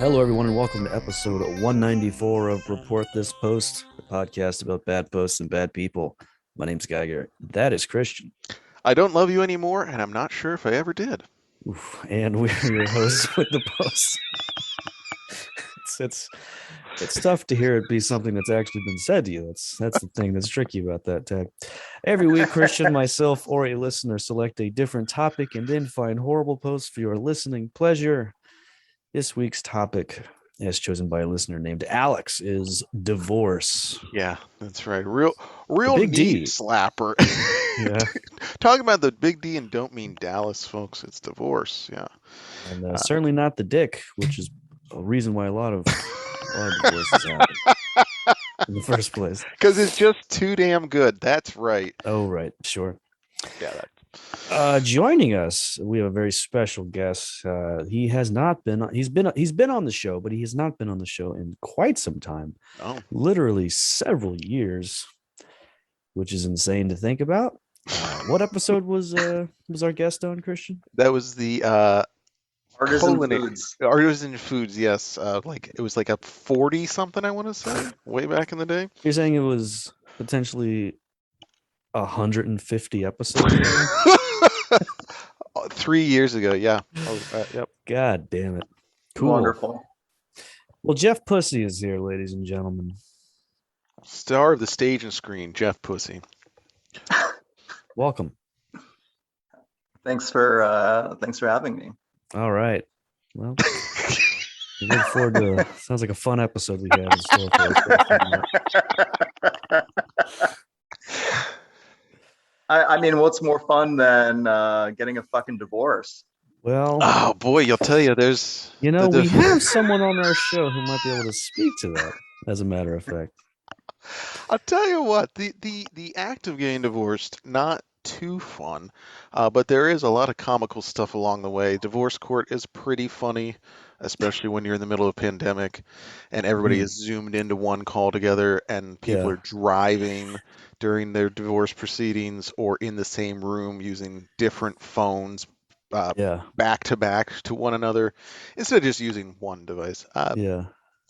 Hello, everyone, and welcome to episode 194 of Report This Post, the podcast about bad posts and bad people. My name's Geiger. That is Christian. I don't love you anymore, and I'm not sure if I ever did. Oof, and we're your hosts with the post. It's tough to hear it be something that's actually been said to you. That's the thing that's tricky about that tag. Every week, Christian, myself, or a listener select a different topic and then find horrible posts for your listening pleasure. This week's topic, as chosen by a listener named Alex, is divorce. Yeah, that's right. Real Big knee D. slapper. Yeah. Talking about the big D and don't mean Dallas, folks. It's divorce. Yeah. And certainly not the dick, which is a reason why a lot of divorces happen in the first place. Because it's just too damn good. That's right. Oh, right. Sure. Yeah. Joining us, we have a very special guest. He's been on the show, but he has not been on the show in quite some time. Oh. Literally several years, which is insane to think about. What episode was our guest on, Christian? That was the Artisan Foods, yes. It was like a 40 something, I want to say, way back in the day. You're saying it was potentially 150 episodes ago? 3 years ago, yeah. Yep. God damn it. Cool. Wonderful. Well, Jeff Pussy is here, ladies and gentlemen. Star of the stage and screen, Jeff Pussy. Welcome. Thanks for having me. All right. Well, we look forward to sounds like a fun episode we have in store for us. I mean, what's more fun than getting a fucking divorce? Well, oh boy, you'll tell you there's we have someone on our show who might be able to speak to that, as a matter of fact. I'll tell you what, the act of getting divorced, not too fun, but there is a lot of comical stuff along the way. Divorce court is pretty funny, especially when you're in the middle of a pandemic and everybody is zoomed into one call together and people are driving during their divorce proceedings or in the same room using different phones back to back to one another instead of just using one device.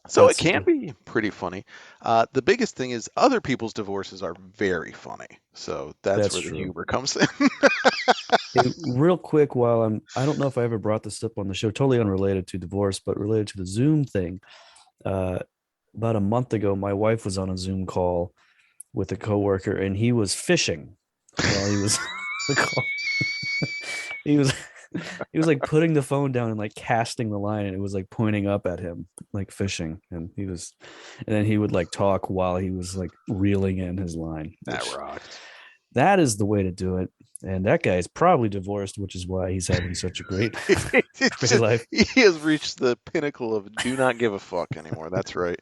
So it can be pretty funny. The biggest thing is other people's divorces are very funny. So that's where the humor comes in. Hey, real quick, I don't know if I ever brought this up on the show, totally unrelated to divorce, but related to the Zoom thing. About a month ago, my wife was on a Zoom call with a coworker, and he was fishing while he was the call. He was like putting the phone down and like casting the line, and it was like pointing up at him like fishing, and then he would like talk while he was like reeling in his line. That rocked. That is the way to do it. And that guy is probably divorced, which is why he's having such a great life. He has reached the pinnacle of do not give a fuck anymore. That's right.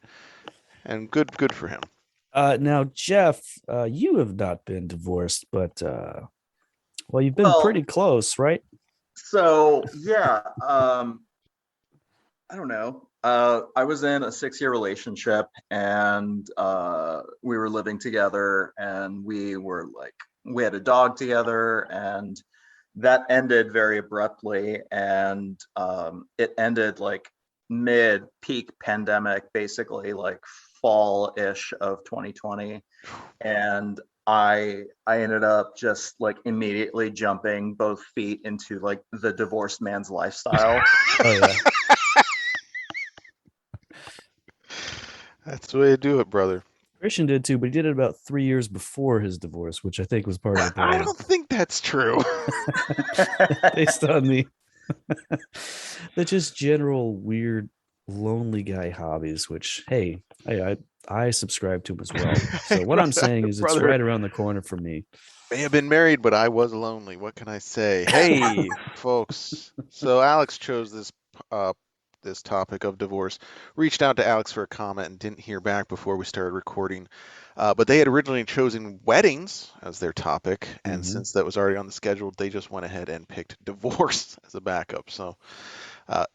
And good for him. Now, Jeff, you have not been divorced, but you've been pretty close, right? So yeah, I don't know. I was in a 6-year relationship, and we were living together, and we had a dog together, and that ended very abruptly, and it ended like mid-peak pandemic, basically like fall-ish of 2020, and I ended up just like immediately jumping both feet into like the divorced man's lifestyle. Oh yeah. That's the way to do it, brother. Christian did too, but he did it about 3 years before his divorce, which I think was part of the plan. I don't think that's true. Based on the just general weird lonely guy hobbies, which hey, I subscribe to them as well. So what I'm saying is it's right around the corner for me. May have been married, but I was lonely. What can I say? Hey, folks. So Alex chose this topic of divorce. Reached out to Alex for a comment and didn't hear back before we started recording. But they had originally chosen weddings as their topic, and Mhm. since that was already on the schedule, they just went ahead and picked divorce as a backup. So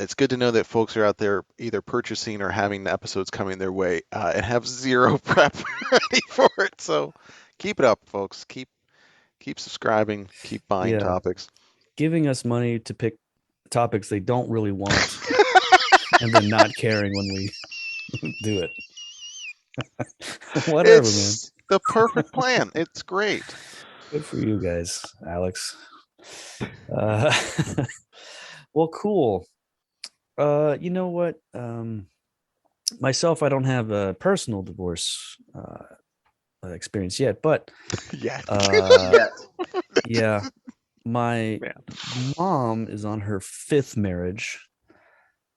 it's good to know that folks are out there either purchasing or having episodes coming their way and have zero prep ready for it. So keep it up, folks. Keep subscribing, keep buying Yeah. topics. Giving us money to pick topics they don't really want and then not caring when we do it. Whatever, man. It's the perfect plan. It's great. Good for you guys, Alex. Uh, well, cool. You know what? Myself, I don't have a personal divorce experience yet, but Yeah. Yet. yeah, my Man. mom is on her 5th marriage,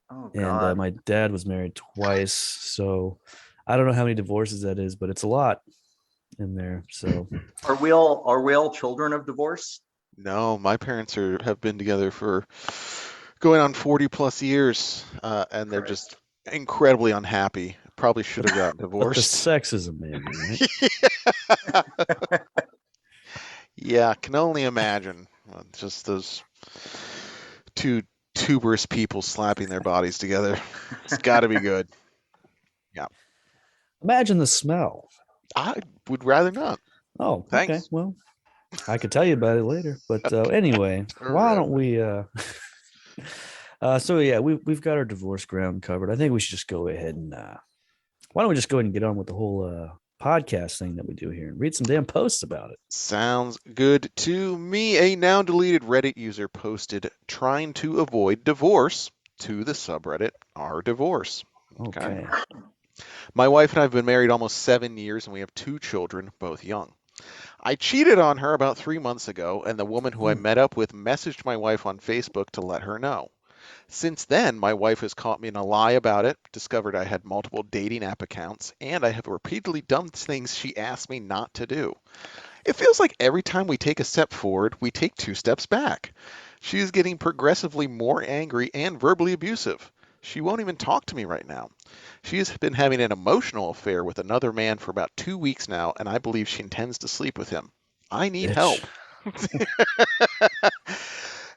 Oh and God. my dad was married twice. So I don't know how many divorces that is, but it's a lot in there. So Are we all children of divorce? No, my parents have been together for going on 40 plus years, and they're Christ. just incredibly unhappy. Probably should have gotten but the divorced. sexism, man, right? Yeah, can only imagine. Just those two tuberous people slapping their bodies together. It's got to be good. Imagine the smell. I would rather not. Oh, okay. Thanks. Well, I could tell you about it later. But anyway, why don't Terrific. we so yeah, we've got our divorce ground covered. I think we should just go ahead and why don't we just go ahead and get on with the whole podcast thing that we do here and read some damn posts about it. Sounds good to me. A now deleted Reddit user posted trying to avoid divorce to the subreddit r divorce. Okay. My wife and I have been married almost 7 years and we have 2 children, both young. I cheated on her about 3 months ago, and the woman who I met up with messaged my wife on Facebook to let her know. Since then, my wife has caught me in a lie about it, discovered I had multiple dating app accounts, and I have repeatedly done things she asked me not to do. It feels like every time we take a step forward, we take 2 steps back. She is getting progressively more angry and verbally abusive. She won't even talk to me right now. She has been having an emotional affair with another man for about 2 weeks now, and I believe she intends to sleep with him. I need help.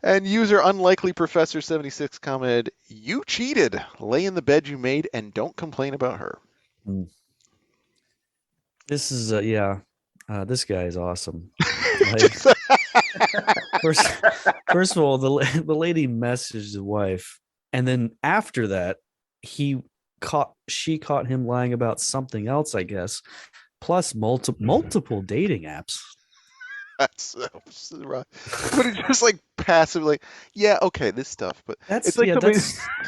And user unlikely professor 76 commented, "You cheated. Lay in the bed you made and don't complain about her." This is this guy is awesome. Like, first of all, the lady messaged the wife, and then after that, she caught him lying about something else, I guess, plus multiple dating apps. That's right. But it's just like passively, yeah, okay, this stuff. But That's it's like somebody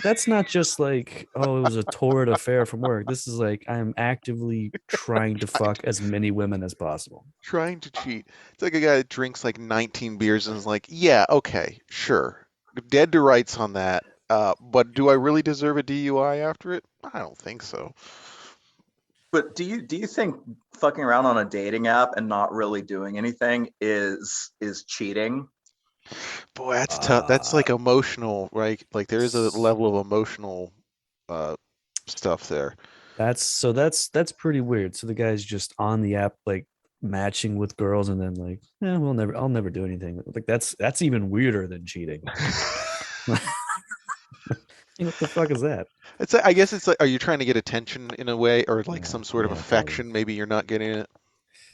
that's not just like, oh, it was a torrid affair from work. This is like, I'm actively trying to fuck as many women as possible. trying to cheat. It's like a guy that drinks like 19 beers and is like, yeah, okay, sure, dead to rights on that. But do I really deserve a DUI after it? I don't think so. But do you think fucking around on a dating app and not really doing anything is cheating? Boy, that's tough. That's like emotional, right? Like there is a level of emotional stuff there. That's pretty weird. So the guy's just on the app, like matching with girls, and then like, yeah, I'll never do anything. Like that's even weirder than cheating. What the fuck is that? It's I guess it's like, are you trying to get attention in a way, or like Yeah, some sort of yeah, probably. affection? Maybe you're not getting it.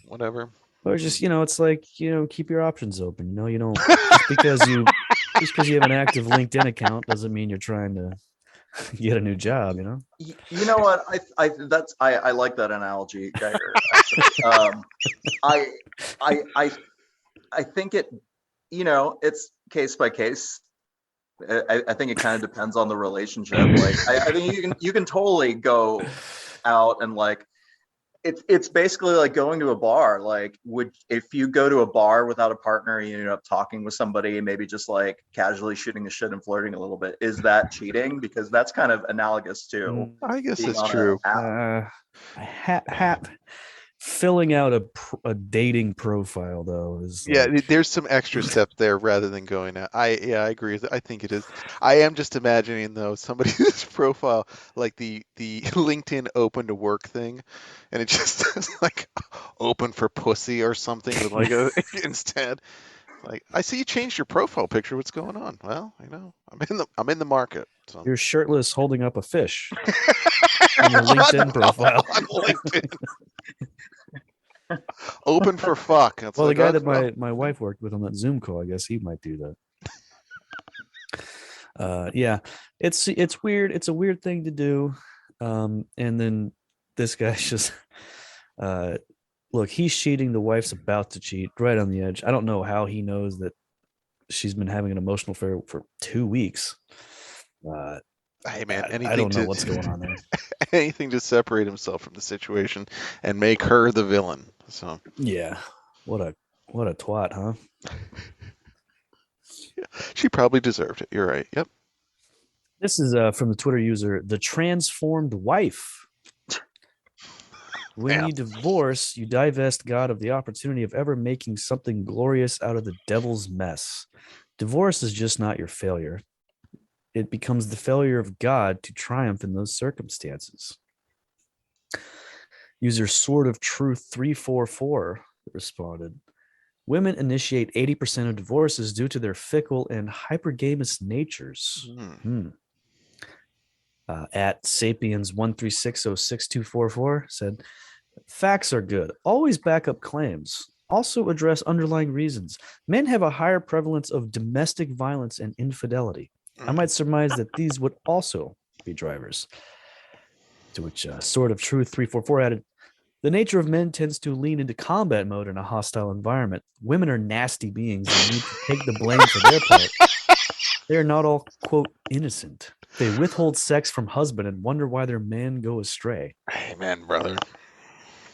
Whatever. Or just, it's like, keep your options open. You don't just because you have an active LinkedIn account doesn't mean you're trying to get a new job. You know what? I like that analogy, Geiger. Actually, I think it's case by case. I think it kind of depends on the relationship. Like I think you can totally go out and like it's basically like going to a bar. Like if you go to a bar without a partner and you end up talking with somebody and maybe just like casually shooting the shit and flirting a little bit, is that cheating? Because that's kind of analogous to I guess being that's on an true. app. filling out a dating profile though is Yeah, like, there's some extra steps there rather than going out. I agree with it. I think it is. I am just imagining though somebody's profile like the LinkedIn open to work thing, and it just says like open for pussy or something with like a instead. Like, I see you changed your profile picture. What's going on? Well, I'm in the market. So you're shirtless holding up a fish in your LinkedIn profile. on LinkedIn. Open for fuck. That's Well, the like, guy oh, that well, my wife worked with on that Zoom call, I guess he might do that. Yeah, it's weird. It's a weird thing to do. And then this guy's just look, he's cheating. The wife's about to cheat, right on the edge. I don't know how he knows that she's been having an emotional affair for 2 weeks. hey man, I don't know what's going on there. anything to separate himself from the situation and make her the villain. So Yeah, what a twat, huh? she probably deserved it. You're right. Yep. This is from the Twitter user, the transformed wife. When Yeah. you divorce, you divest God of the opportunity of ever making something glorious out of the devil's mess. Divorce is just not your failure. It becomes the failure of God to triumph in those circumstances. User Sword of Truth 344 responded, women initiate 80% of divorces due to their fickle and hypergamous natures. At Sapiens 136062444 said, facts are good. Always back up claims. Also address underlying reasons. Men have a higher prevalence of domestic violence and infidelity. I might surmise that these would also be drivers. To which Sword of Truth 344 added, the nature of men tends to lean into combat mode in a hostile environment. Women are nasty beings and need to take the blame for their part. They are not all, quote, innocent. They withhold sex from husband and wonder why their men go astray. Amen, brother.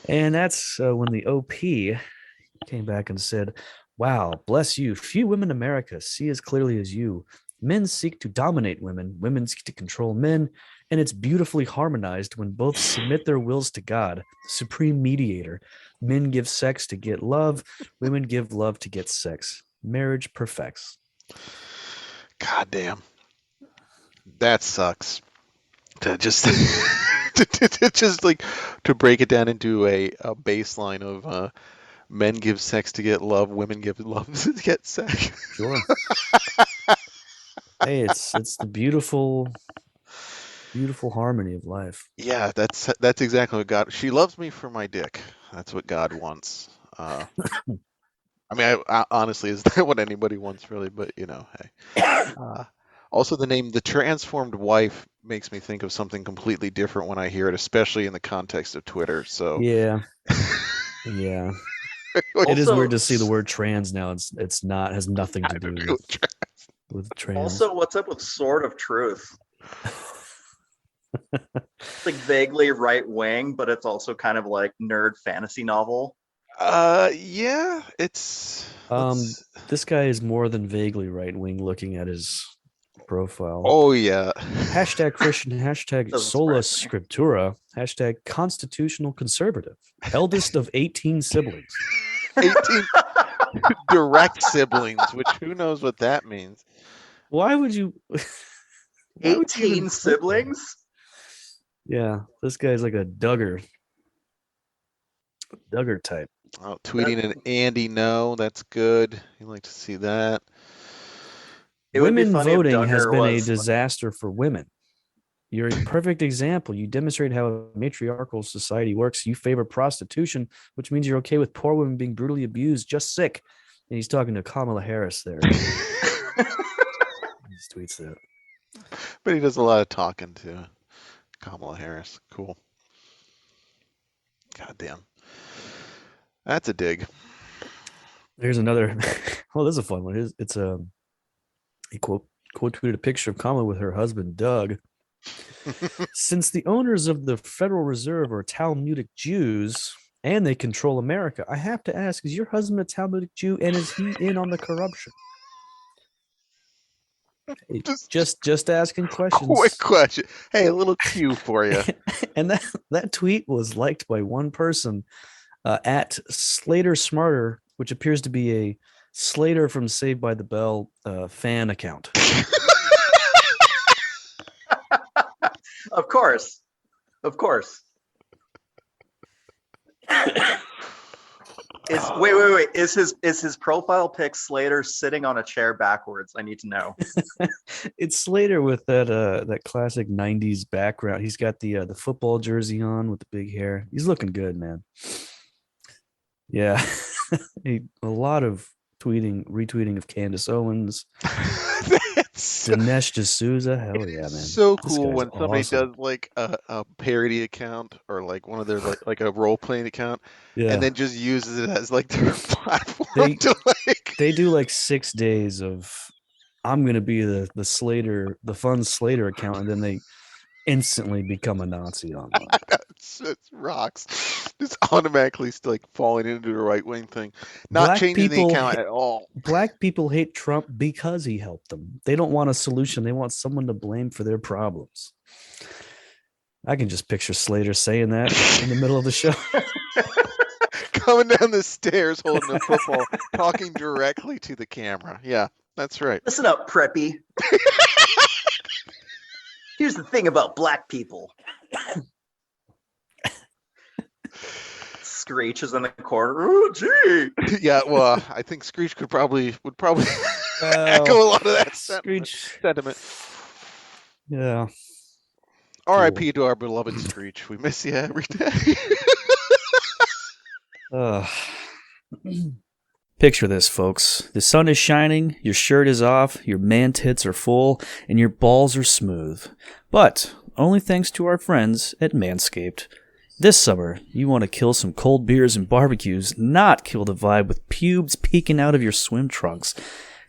And that's when the OP came back and said, wow, bless you. Few women in America see as clearly as you. Men seek to dominate women. Women seek to control men. And it's beautifully harmonized when both submit their wills to God, the supreme mediator. Men give sex to get love. Women give love to get sex. Marriage perfects. God damn. That sucks. To just just like to break it down into a baseline of men give sex to get love, women give love to get sex. Sure. Hey, it's the beautiful harmony of life. Yeah, that's exactly what God. She loves me for my dick. That's what God wants. I mean, I honestly, is that what anybody wants, really? But hey. Also, the name "the transformed wife" makes me think of something completely different when I hear it, especially in the context of Twitter. So Yeah. Yeah. It is weird to see the word trans now. It's not, has nothing to do with trans. Also, what's up with Sword of Truth? It's like vaguely right wing, but it's also kind of like nerd fantasy novel. Yeah, it's this guy is more than vaguely right wing looking at his profile. Oh yeah. Hashtag Christian, hashtag sola scriptura, hashtag constitutional conservative, eldest of 18 siblings. 18 direct siblings, which who knows what that means. Why would you 18 siblings? Yeah, this guy's like a Duggar type. Oh, tweeting an Andy no, that's good. You like to see that. Women voting has been a disaster for women. You're a perfect example. You demonstrate how a matriarchal society works. You favor prostitution, which means you're okay with poor women being brutally abused. Just sick. And he's talking to Kamala Harris there. He just tweets that. But he does a lot of talking to Kamala Harris. Cool. God damn. That's a dig. Here's another. Well, this is a fun one. It's he quote tweeted a picture of Kamala with her husband Doug. Since the owners of the Federal Reserve are Talmudic Jews and they control America, I have to ask: is your husband a Talmudic Jew, and is he in on the corruption? Hey, just asking questions. Quick question. Hey, a little cue for you. And that tweet was liked by one person. at Slater Smarter, which appears to be a Slater from Saved by the Bell fan account. Of course. Of course. Wait. Is his profile pic Slater sitting on a chair backwards? I need to know. It's Slater with that classic '90s background. He's got the football jersey on with the big hair. He's looking good, man. Yeah, a lot of retweeting of Candace Owens, Dinesh D'Souza. Hell yeah, man! So This cool guy's when somebody awesome. does like a parody account or like one of their like a role playing account, Yeah, and then just uses it as like their platform They- to like. they do like 6 days of I'm gonna be the Slater, the fun Slater account, and then they instantly become a Nazi online. It rocks. Just automatically like falling into the right wing thing, not Black changing the people account ha- at all. Black people hate Trump because he helped them. They don't want a solution. They want someone to blame for their problems. I can just picture Slater saying that in the middle of the show. Coming down the stairs holding a football, talking directly to the camera. Yeah, that's right. Listen up, preppy. Here's the thing about black people. Screech is in the corner. Oh, gee. Yeah, well, I think Screech would probably Well, echo a lot of that Screech. sentiment. Yeah. R.I.P. to our beloved Screech. We miss you every day. Picture this, folks. The sun is shining, your shirt is off, your man tits are full, and your balls are smooth. But only thanks to our friends at Manscaped. This summer, you want to kill some cold beers and barbecues, not kill the vibe with pubes peeking out of your swim trunks.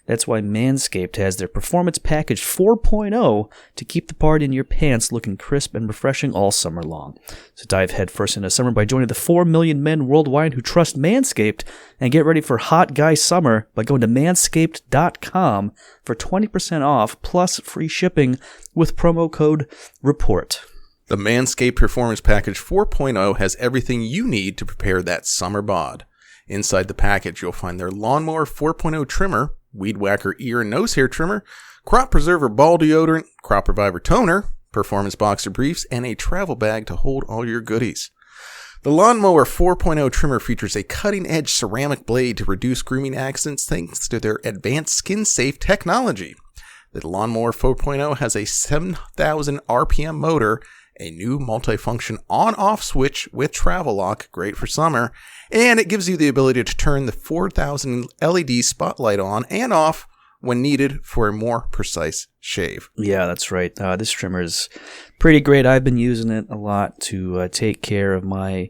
That's why Manscaped has their Performance Package 4.0 to keep the part in your pants looking crisp and refreshing all summer long. So dive headfirst into summer by joining the 4 million men worldwide who trust Manscaped and get ready for hot guy summer by going to manscaped.com for 20% off plus free shipping with promo code REPORT. The Manscaped Performance Package 4.0 has everything you need to prepare that summer bod. Inside the package, you'll find their Lawnmower 4.0 trimmer, Weed Whacker ear and nose hair trimmer, Crop Preserver ball deodorant, Crop Reviver toner, Performance boxer briefs, and a travel bag to hold all your goodies. The Lawnmower 4.0 trimmer features a cutting-edge ceramic blade to reduce grooming accidents thanks to their advanced skin-safe technology. The Lawnmower 4.0 has a 7,000 RPM motor, a new multifunction on-off switch with travel lock, great for summer, and it gives you the ability to turn the 4,000 LED spotlight on and off when needed for a more precise shave. Yeah, that's right. This trimmer is pretty great. I've been using it a lot to take care of my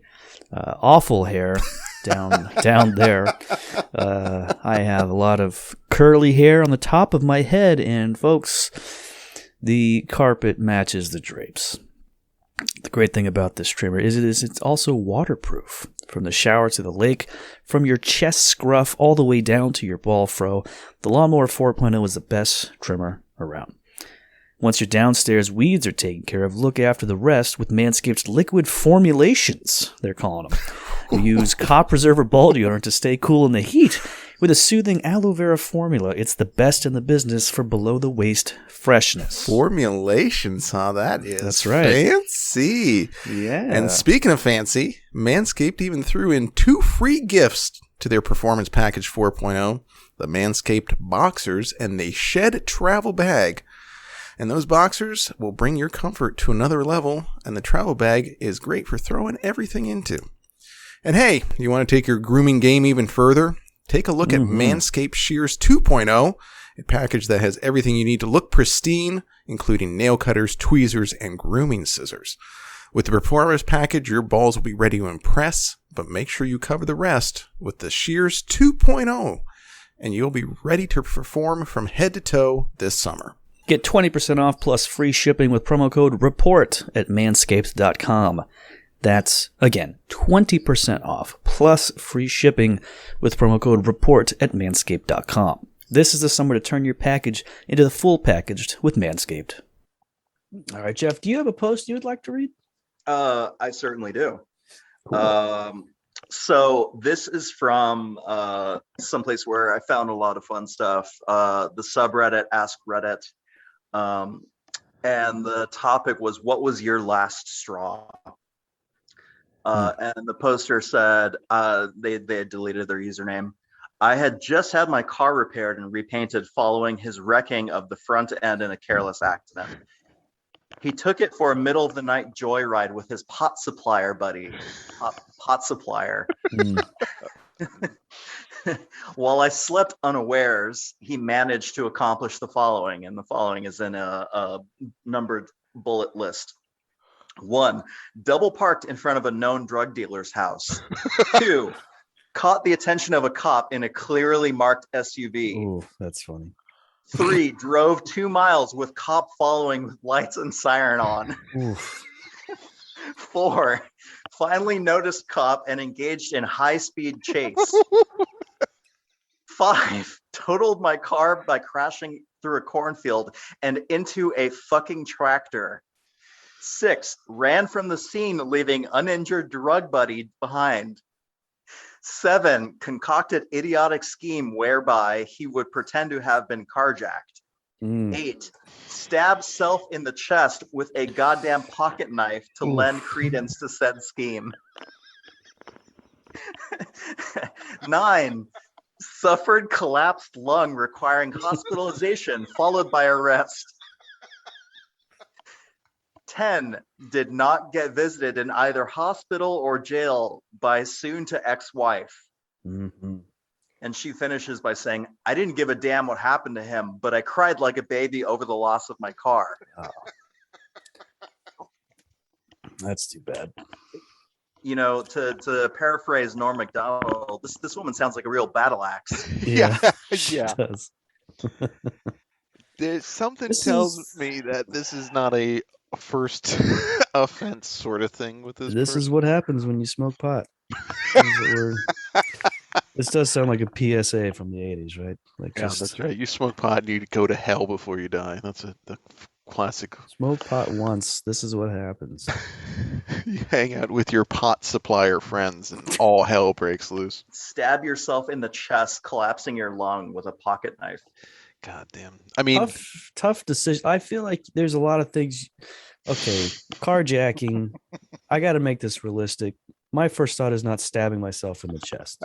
awful hair down there. I have a lot of curly hair on the top of my head, and folks, the carpet matches the drapes. The great thing about this trimmer is it's also waterproof. From the shower to the lake, from your chest scruff all the way down to your ball fro, the Lawnmower 4.0 is the best trimmer around. Once your downstairs weeds are taken care of, look after the rest with Manscaped's liquid formulations, they're calling them. We use Crop Preserver ball deodorant to stay cool in the heat. With a soothing aloe vera formula, it's the best in the business for below-the-waist freshness. Formulations, huh? That is That's right. fancy. Yeah. And speaking of fancy, Manscaped even threw in 2 free gifts to their Performance Package 4.0, the Manscaped Boxers and the Shed Travel Bag. And those boxers will bring your comfort to another level, and the travel bag is great for throwing everything into. And hey, you want to take your grooming game even further? Take a look at Manscaped Shears 2.0, a package that has everything you need to look pristine, including nail cutters, tweezers, and grooming scissors. With the Performance Package, your balls will be ready to impress, but make sure you cover the rest with the Shears 2.0, and you'll be ready to perform from head to toe this summer. Get 20% off plus free shipping with promo code REPORT at manscaped.com. That's, again, 20% off plus free shipping with promo code REPORT at manscaped.com. This is the summer to turn your package into the full packaged with Manscaped. All right, Jeff, do you have a post you would like to read? I certainly do. Cool. So this is from someplace where I found a lot of fun stuff. The subreddit Ask Reddit. And the topic was, what was your last straw? And the poster said they had deleted their username. I had just had my car repaired and repainted following his wrecking of the front end in a careless accident. He took it for a middle of the night joyride with his pot supplier buddy. Pot supplier. While I slept unawares, he managed to accomplish the following, and the following is in a numbered bullet list. 1, double parked in front of a known drug dealer's house. 2, caught the attention of a cop in a clearly marked SUV. Ooh, that's funny. 3, drove 2 miles with cop following with lights and siren on. Oof. 4, finally noticed cop and engaged in high-speed chase. 5, totaled my car by crashing through a cornfield and into a fucking tractor. 6, ran from the scene, leaving uninjured drug buddy behind. 7, concocted idiotic scheme whereby he would pretend to have been carjacked. 8, stabbed self in the chest with a goddamn pocket knife to lend credence to said scheme. 9, suffered collapsed lung requiring hospitalization followed by arrest. 10, did not get visited in either hospital or jail by soon to ex-wife. Mm-hmm. And she finishes by saying, I didn't give a damn what happened to him, but I cried like a baby over the loss of my car. That's too bad. You know, to paraphrase Norm Macdonald, this woman sounds like a real battle axe. Yeah. She Yeah. does. There's something This tells is- me that this is not a first offense sort of thing with this. This is person. what happens when you smoke pot. This does sound like a PSA from the 80s, right? Like, Yeah, just that's right. You smoke pot and you go to hell before you die. That's the classic. smoke pot once. This is what happens. You hang out with your pot supplier friends and all hell breaks loose. Stab yourself in the chest, collapsing your lung with a pocket knife. God damn. I mean, Tough decision. I feel like there's a lot of things. Okay, carjacking. I got to make this realistic. My first thought is not stabbing myself in the chest.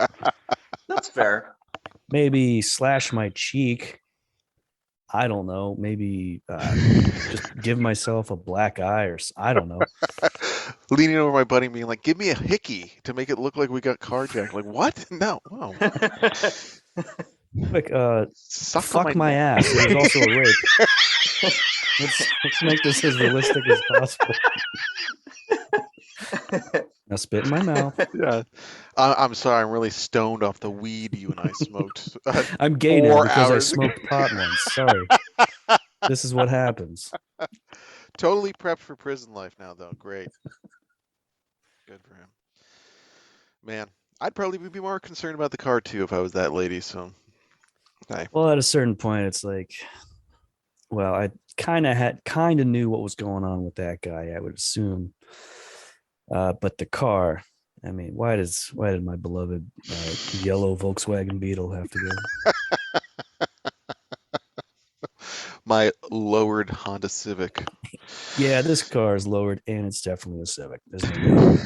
That's fair. Maybe slash my cheek. I don't know. Maybe just give myself a black eye, or I don't know. leaning over my buddy and being like, give me a hickey to make it look like we got carjacked. Like, what? No. Wow. Like, Suck fuck on my neck. ass. It was also a rape. Let's make this as realistic as possible. Now spit in my mouth. Yeah. I'm sorry. I'm really stoned off the weed you and I smoked. I'm gay now 4 because I hours ago. smoked pot once. Sorry. This is what happens. Totally prepped for prison life now, though. Great. Good for him. Man, I'd probably be more concerned about the car, too, if I was that lady. So, hey. Well, at a certain point, it's like, well, I kind of knew what was going on with that guy, I would assume. But the car, I mean, why did my beloved yellow Volkswagen Beetle have to go? My lowered Honda Civic. Yeah, this car is lowered, and it's definitely a Civic. There's no doubt about it.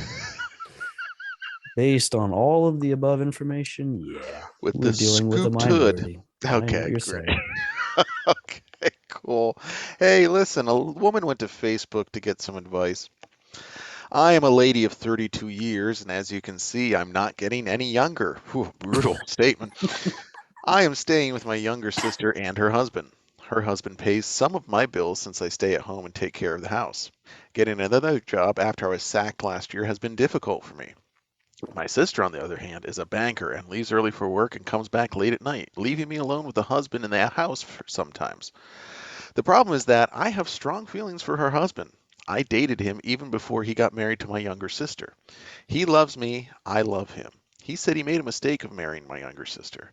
Based on all of the above information, yeah, With we're the dealing with a scooped hood. minority. I know what Okay, you're great. saying. Okay, cool. Hey, listen, a woman went to Facebook to get some advice. I am a lady of 32 years, and as you can see, I'm not getting any younger. Whew, brutal statement. I am staying with my younger sister and her husband. Her husband pays some of my bills since I stay at home and take care of the house. Getting another job after I was sacked last year has been difficult for me. My sister, on the other hand, is a banker and leaves early for work and comes back late at night, leaving me alone with the husband in the house sometimes. The problem is that I have strong feelings for her husband. I dated him even before he got married to my younger sister. He loves me. I love him. He said he made a mistake of marrying my younger sister.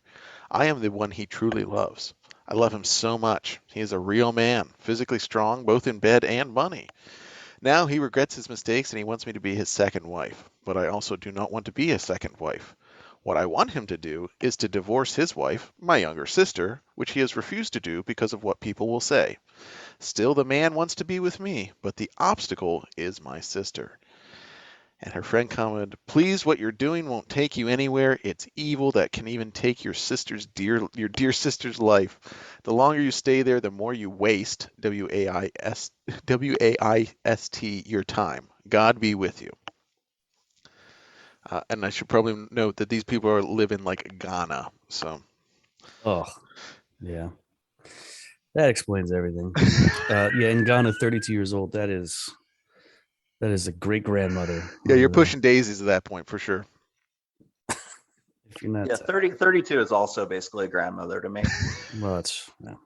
I am the one he truly loves. I love him so much. He is a real man, physically strong, both in bed and money. Now he regrets his mistakes and he wants me to be his second wife. But I also do not want to be a second wife. What I want him to do is to divorce his wife, my younger sister, which he has refused to do because of what people will say. Still, the man wants to be with me, but the obstacle is my sister. And her friend commented, please, what you're doing won't take you anywhere. It's evil that can even take your dear sister's life. The longer you stay there, the more you waste, W-A-I-S-T, your time. God be with you. And I should probably note that these people live in like Ghana. So, Oh, yeah. That explains everything. Yeah, in Ghana, 32 years old. That is a great grandmother. yeah, you're pushing daisies at that point for sure. If you're not, Yeah, 32 is also basically a grandmother to me. well, it's no.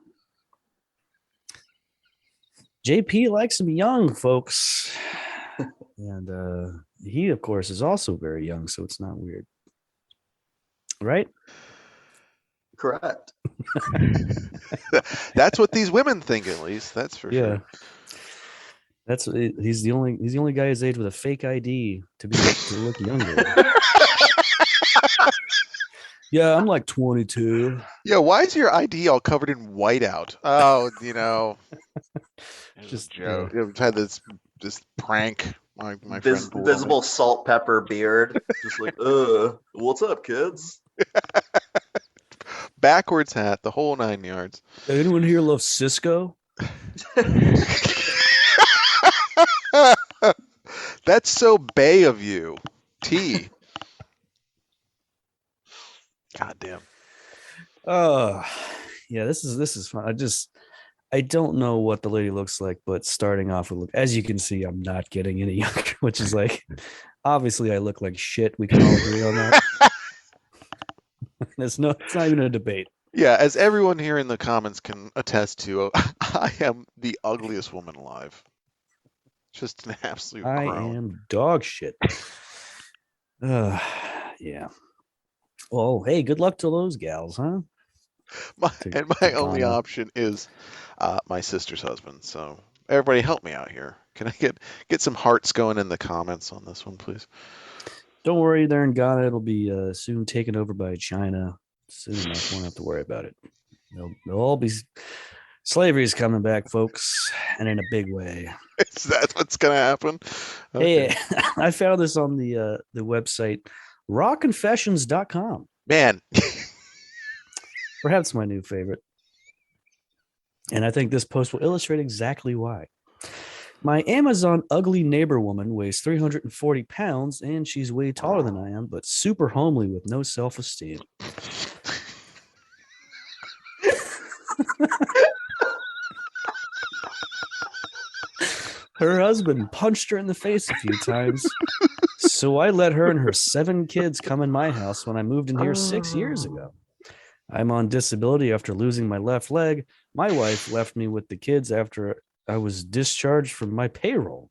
JP likes him young, folks, and he, of course, is also very young, so it's not weird, right? Correct. That's what these women think, at least. That's for Yeah. sure. He's the only guy his age with a fake ID to look younger. Yeah, I'm like 22. Yeah, why is your ID all covered in whiteout? Oh, Just joke. I've had this prank. My friend pulled on me. Visible salt pepper beard. Just like, what's up, kids? Backwards hat, the whole 9 yards. Anyone here love Cisco? That's so Bay of you. T. God damn. Yeah, this is fun. I don't know what the lady looks like, but starting off with, as you can see, I'm not getting any younger, which is like, obviously I look like shit. We can all agree on that. It's not even a debate. Yeah, as everyone here in the comments can attest to, I am the ugliest woman alive. Just an absolute I crone. am dog shit. Yeah. Well, hey, good luck to those gals, huh? My to only Ghana. option is my sister's husband. So everybody help me out here. Can I get some hearts going in the comments on this one, please? Don't worry, they're in Ghana. It'll be soon taken over by China. Soon enough, won't have to worry about it. They'll all be. Slavery is coming back, folks, and in a big way. Is that what's gonna happen? Okay. Hey, I found this on the website rawconfessions.com. Man, Perhaps my new favorite. And I think this post will illustrate exactly why. My Amazon ugly neighbor woman weighs 340 pounds, and she's way taller than I am, but super homely with no self-esteem. Her husband punched her in the face a few times, so I let her and her 7 kids come in my house when I moved in here 6 years ago. I'm on disability after losing my left leg. My wife left me with the kids after I was discharged from my payroll.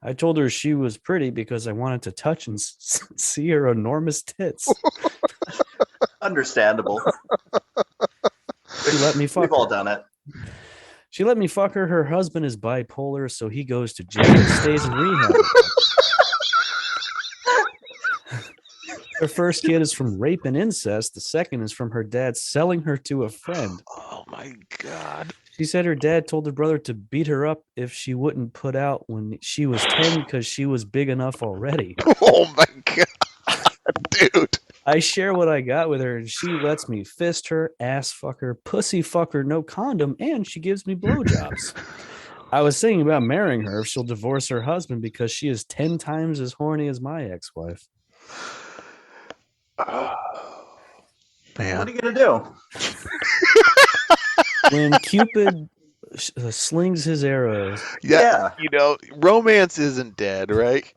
I told her she was pretty because I wanted to touch and see her enormous tits. Understandable. She let me fuck We've all her. done it. She let me fuck her. Her husband is bipolar, so he goes to jail and stays in rehab. Her first kid is from rape and incest. The second is from her dad selling her to a friend. oh my God. She said her dad told her brother to beat her up if she wouldn't put out when she was 10 because she was big enough already. Oh my God, dude. I share what I got with her, and she lets me fist her, ass fuck her, pussy fuck her, no condom, and she gives me blowjobs. I was thinking about marrying her if she'll divorce her husband because she is 10 times as horny as my ex-wife. Oh, man. What are you gonna do? When Cupid slings his arrows, Yeah, romance isn't dead, right?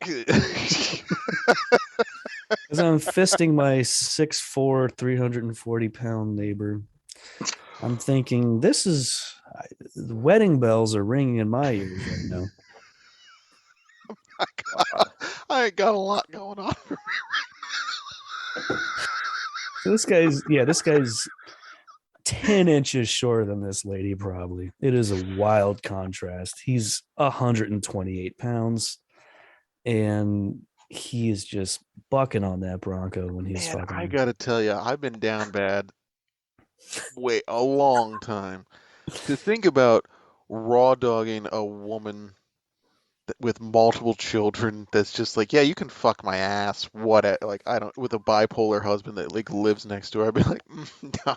as I'm fisting my 6'4", 340-pound neighbor, I'm thinking, the wedding bells are ringing in my ears right now. I ain't got a lot going on. So this guy's 10 inches shorter than this lady, probably. It is a wild contrast. He's 128 pounds, and he is just bucking on that Bronco when he's Man, fucking I her. gotta tell you, I've been down bad a long time. To think about raw dogging a woman with multiple children that's just like, yeah, you can fuck my ass, like, I don't, with a bipolar husband that like lives next door, I'd be like, no.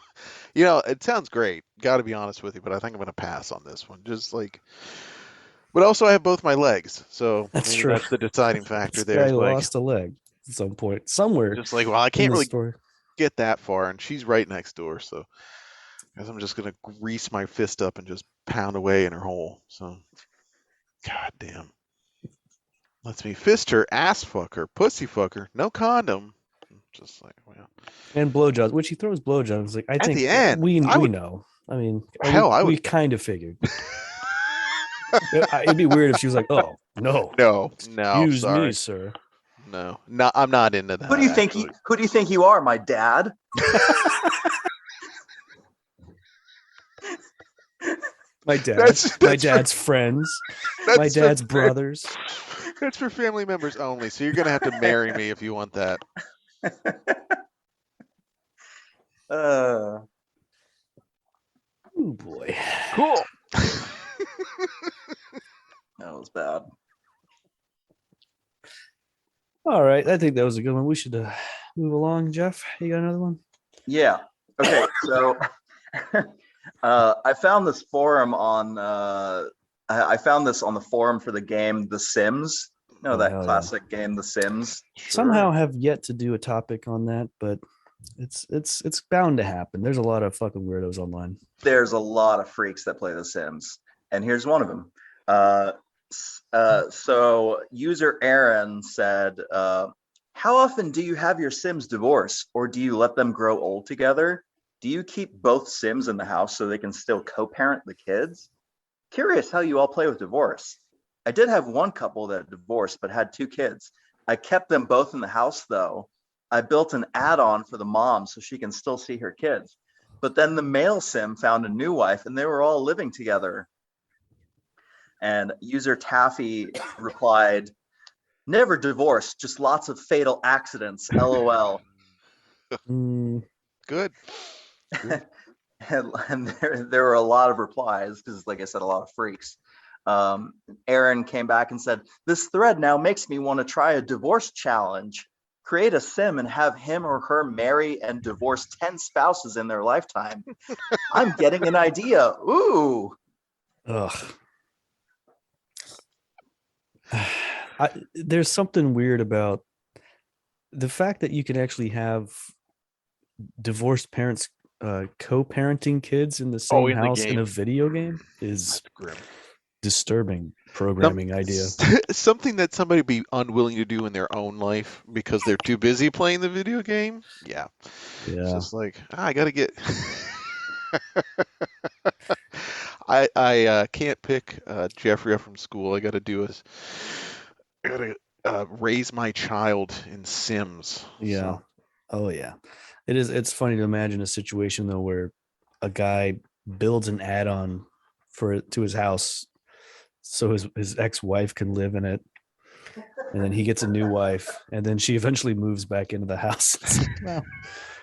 You know, it sounds great, gotta be honest with you, but I think I'm gonna pass on this one. Just like, but also I have both my legs, so That's maybe true. that's the deciding factor This there. guy It's like, lost a leg at some point, somewhere just like, well, I in can't the really story. get that far, and she's right next door, so I guess I'm just gonna grease my fist up and just pound away in her hole. So, god damn. Lets me fist her, ass fuck her, pussy fuck her, no condom. Just like, well, And blowjobs, which he throws blowjobs. Like, I at think the end, we I would, know. I mean, hell, I we would. kind of figured. It'd be weird if she was like, "Oh no, No, excuse me, sorry, sir." no, I'm not into that. Who do you think Actually, who do you think you are, my dad? My dad, That's my for- dad's friends, my that's for dad's fam- brothers. That's for family members only. So you're gonna have to marry me if you want that. Uh, Oh boy. Cool. that was bad. All right, I think that was a good one. We should move along. Jeff, you got another one? Yeah. Okay. So I found this forum on I found this on the forum for the game The Sims. You know Oh, that hell yeah. classic game The Sims? Somehow have yet to do a topic on that, but it's bound to happen. There's a lot of fucking weirdos online. There's a lot of freaks that play The Sims, and here's one of them. So user Aaron said, how often do you have your Sims divorce, or do you let them grow old together? Do you keep both Sims in the house so they can still co-parent the kids? Curious how you all play with divorce. I did have one couple that divorced but had 2 kids. I kept them both in the house though. I built an add-on for the mom so she can still see her kids. But then the male Sim found a new wife and they were all living together. And user Taffy replied, never divorced, just lots of fatal accidents, LOL. Mm, Good. And there were a lot of replies because, like I said, a lot of freaks. Aaron came back and said, this thread now makes me want to try a divorce challenge. Create a Sim and have him or her marry and divorce 10 spouses in their lifetime. I'm getting an idea. Ooh. ugh. There's something weird about the fact that you can actually have divorced parents co-parenting kids in the same in the house in game. a video game is That's grim. disturbing programming idea. Something that somebody be unwilling to do in their own life because they're too busy playing the video game. Yeah. It's Yeah. just like, I gotta get. I can't pick Jeffrey up from school. I gotta raise my child in Sims. Yeah. So, Oh yeah. It's funny to imagine a situation though where a guy builds an add-on to his house so his ex-wife can live in it. And then he gets a new wife, and then she eventually moves back into the house. It's like, well,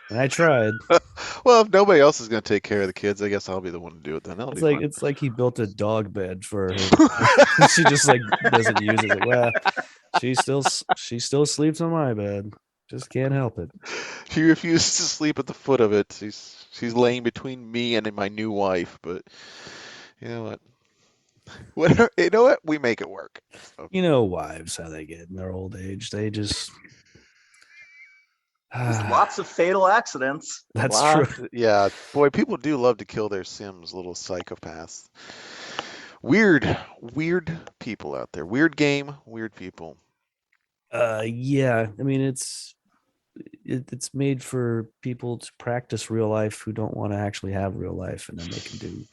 and I tried. well, if nobody else is gonna take care of the kids, I guess I'll be the one to do it then. That'll It's be like fun. it's like he built a dog bed for her. She just like doesn't use it. Like, well, she still sleeps on my bed. Just can't help it. She refuses to sleep at the foot of it. She's laying between me and my new wife, but you know what? Whatever, you know what? We make it work. So, You know, wives how they get in their old age. They just Just lots of fatal accidents. That's lots- true. Yeah, boy, people do love to kill their Sims, little psychopaths. Weird people out there. Weird game, weird people. Yeah. I mean, it's made for people to practice real life who don't want to actually have real life, and then they can do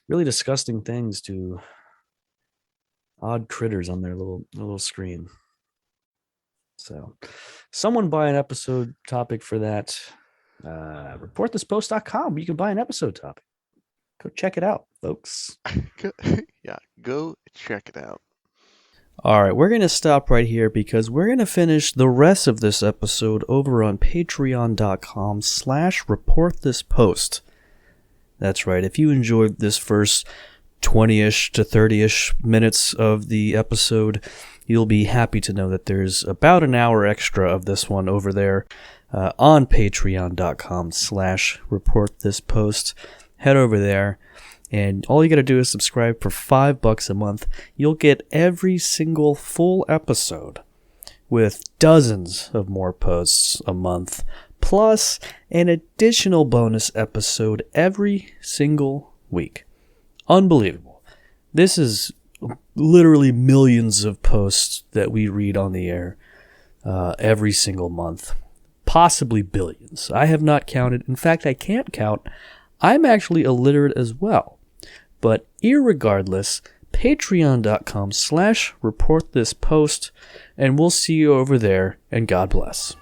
really disgusting things to odd critters on their little screen. So, someone buy an episode topic for that. reportthispost.com. You can buy an episode topic. Go check it out, folks. Yeah, go check it out. All right, we're going to stop right here because we're going to finish the rest of this episode over on patreon.com/reportthispost. That's right. If you enjoyed this first 20-ish to 30-ish minutes of the episode, you'll be happy to know that there's about an hour extra of this one over there on patreon.com/reportthispost. Head over there. And all you got to do is subscribe for $5 a month. You'll get every single full episode with dozens of more posts a month, plus an additional bonus episode every single week. Unbelievable. This is literally millions of posts that we read on the air every single month. Possibly billions. I have not counted. In fact, I can't count. I'm actually illiterate as well. But irregardless, patreon.com/reportthispost, and we'll see you over there, and God bless.